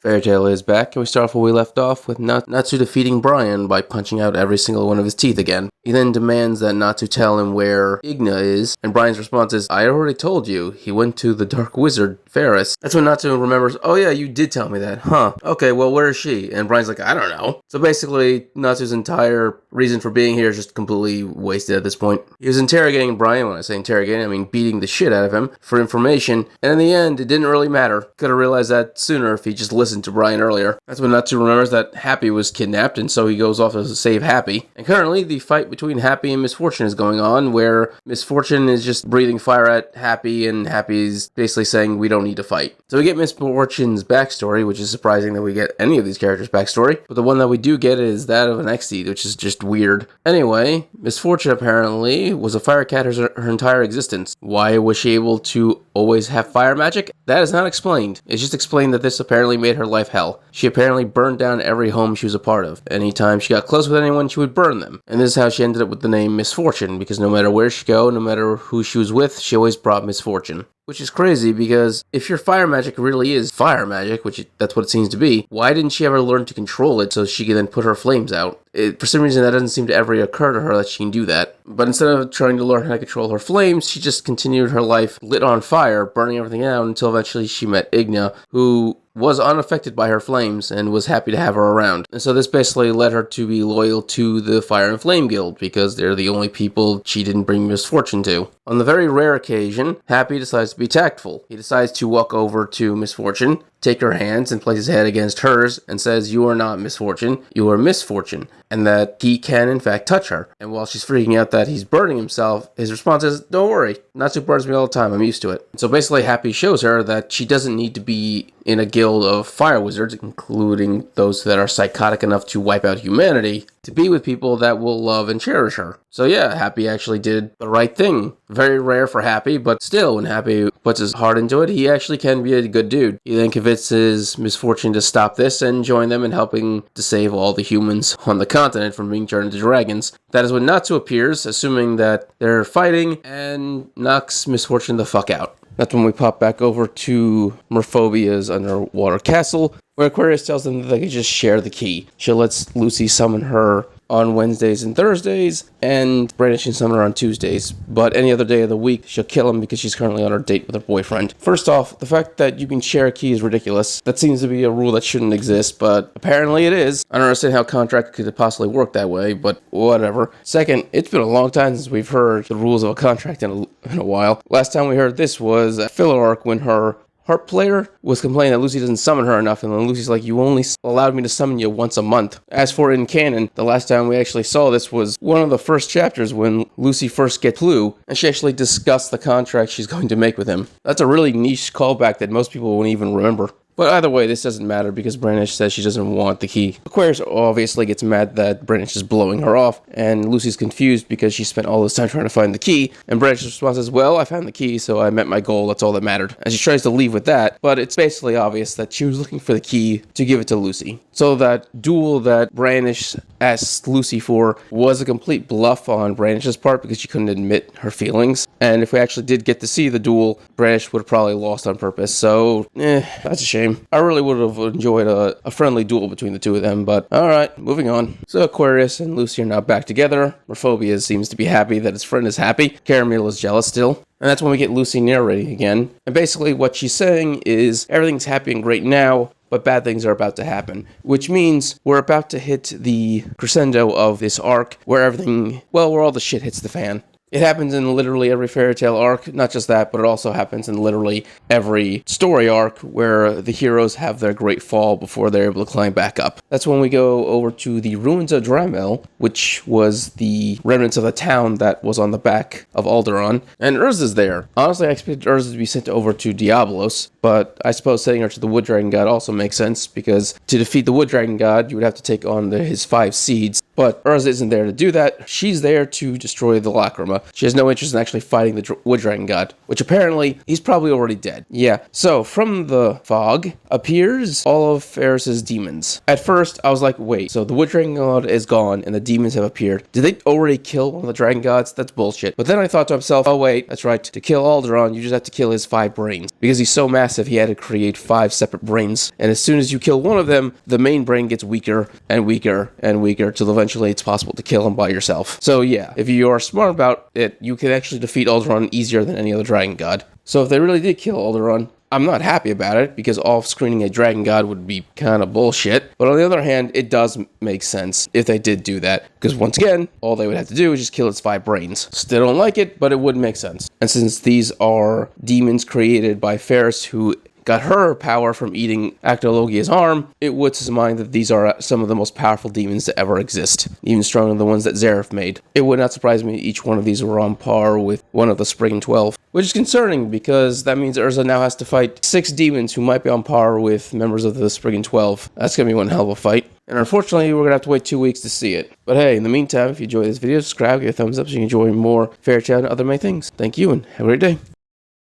Fairy Tail is back, and we start off where we left off with Natsu defeating Brian by punching out every single one of his teeth again. He then demands that Natsu tell him where Igna is, and Brian's response is, I already told you, he went to the Dark Wizard, Ferris. That's when Natsu remembers, oh yeah, you did tell me that, huh? Okay, well, where is she? And Brian's like, I don't know. So basically, Natsu's entire reason for being here is just completely wasted at this point. He was interrogating Brian. When I say interrogating, I mean beating the shit out of him for information, and in the end, it didn't really matter. Could have realized that sooner if he just listened to Brian earlier. That's when Natsu remembers that Happy was kidnapped, and so he goes off to save Happy. And currently, the fight between Happy and Miss Fortune is going on, where Miss Fortune is just breathing fire at Happy, and Happy's basically saying, we don't need to fight. So we get Miss Fortune's backstory, which is surprising that we get any of these characters' backstory, but the one that we do get is that of an Exceed, which is just weird. Anyway, Miss Fortune apparently was a fire cat her entire existence. Why was she able to always have fire magic? That is not explained. It's just explained that this apparently made her life hell. She apparently burned down every home she was a part of. Anytime she got close with anyone, she would burn them. And this is how she ended up with the name Miss Fortune, because no matter where she go, no matter who she was with, she always brought misfortune. Which is crazy, because if your fire magic really is fire magic, that's what it seems to be, why didn't she ever learn to control it so she could then put her flames out? For some reason, that doesn't seem to ever occur to her that she can do that. But instead of trying to learn how to control her flames, she just continued her life lit on fire, burning everything out until eventually she met Igna, who was unaffected by her flames and was happy to have her around. And so this basically led her to be loyal to the Fire and Flame Guild, because they're the only people she didn't bring misfortune to. On the very rare occasion, Happy decides to be tactful. He decides to walk over to Misfortune, take her hands and place his head against hers, and says, you are not Misfortune, you are Misfortune, and that he can in fact touch her. And while she's freaking out that he's burning himself, his response is, don't worry, Natsu burns me all the time, I'm used to it. So basically Happy shows her that she doesn't need to be in a guild of fire wizards, including those that are psychotic enough to wipe out humanity, to be with people that will love and cherish her. So yeah, Happy actually did the right thing. Very rare for Happy, but still, when Happy puts his heart into it, he actually can be a good dude. He then convinces Misfortune to stop this and join them in helping to save all the humans on the continent from being turned into dragons. That is when Natsu appears, assuming that they're fighting, and knocks Misfortune the fuck out. That's when we pop back over to Merphobia's underwater castle, where Aquarius tells them that they can just share the key. She lets Lucy summon her on Wednesdays and Thursdays, and Brandon can summon her on Tuesdays. But any other day of the week, she'll kill him because she's currently on her date with her boyfriend. First off, the fact that you can share a key is ridiculous. That seems to be a rule that shouldn't exist, but apparently it is. I don't understand how contract could possibly work that way, but whatever. Second, it's been a long time since we've heard the rules of a contract in a while. Last time we heard this was a filler arc when her harp player was complaining that Lucy doesn't summon her enough, and then Lucy's like, you only allowed me to summon you once a month. As for in canon, the last time we actually saw this was one of the first chapters when Lucy first gets Clue, and she actually discussed the contract she's going to make with him. That's a really niche callback that most people won't even remember. But either way, this doesn't matter because Brandish says she doesn't want the key. Aquarius obviously gets mad that Brandish is blowing her off, and Lucy's confused because she spent all this time trying to find the key, and Brandish's response is, well, I found the key, so I met my goal, that's all that mattered. And she tries to leave with that, but it's basically obvious that she was looking for the key to give it to Lucy. So that duel that Brandish asked Lucy for was a complete bluff on Brandish's part because she couldn't admit her feelings, and if we actually did get to see the duel, Brandish would have probably lost on purpose, so, that's a shame. I really would have enjoyed a friendly duel between the two of them, but alright, moving on. So Aquarius and Lucy are now back together. Merphobia seems to be happy that his friend is happy. Caramel is jealous still. And that's when we get Lucy narrating again. And basically what she's saying is everything's happy and great now, but bad things are about to happen. Which means we're about to hit the crescendo of this arc where where all the shit hits the fan. It happens in literally every fairy tale arc, not just that, but it also happens in literally every story arc where the heroes have their great fall before they're able to climb back up. That's when we go over to the ruins of Dramel, which was the remnants of the town that was on the back of Alderaan, and Urza's there. Honestly, I expected Urza to be sent over to Diablos, but I suppose sending her to the Wood Dragon God also makes sense, because to defeat the Wood Dragon God, you would have to take on his 5 seeds. But Urza isn't there to do that. She's there to destroy the Lacrima. She has no interest in actually fighting the Wood Dragon God, which apparently he's probably already dead. Yeah, so from the fog appears all of Ferris's demons. At first, I was like, wait, so the Wood Dragon God is gone and the demons have appeared. Did they already kill one of the Dragon Gods? That's bullshit. But then I thought to myself, oh wait, that's right, to kill Alderaan, you just have to kill his 5 brains. Because he's so massive, he had to create 5 separate brains. And as soon as you kill one of them, the main brain gets weaker and weaker and weaker till eventually it's possible to kill him by yourself. So yeah, if you are smart about it, you can actually defeat Alderaan easier than any other Dragon God. So if they really did kill Alderaan, I'm not happy about it, because off-screening a Dragon God would be kind of bullshit. But on the other hand, it does make sense if they did do that. Because once again, all they would have to do is just kill its 5 brains. Still don't like it, but it would make sense. And since these are demons created by Ferris, who got her power from eating Actologia's arm, it would to mind that these are some of the most powerful demons to ever exist, even stronger than the ones that Zareth made. It would not surprise me if each one of these were on par with one of the Spriggan 12, which is concerning because that means Urza now has to fight 6 demons who might be on par with members of the Spriggan 12. That's gonna be one hell of a fight. And unfortunately, we're gonna have to wait 2 weeks to see it. But hey, in the meantime, if you enjoyed this video, subscribe, give a thumbs up so you can enjoy more Fair Child and other many things. Thank you, and have a great day.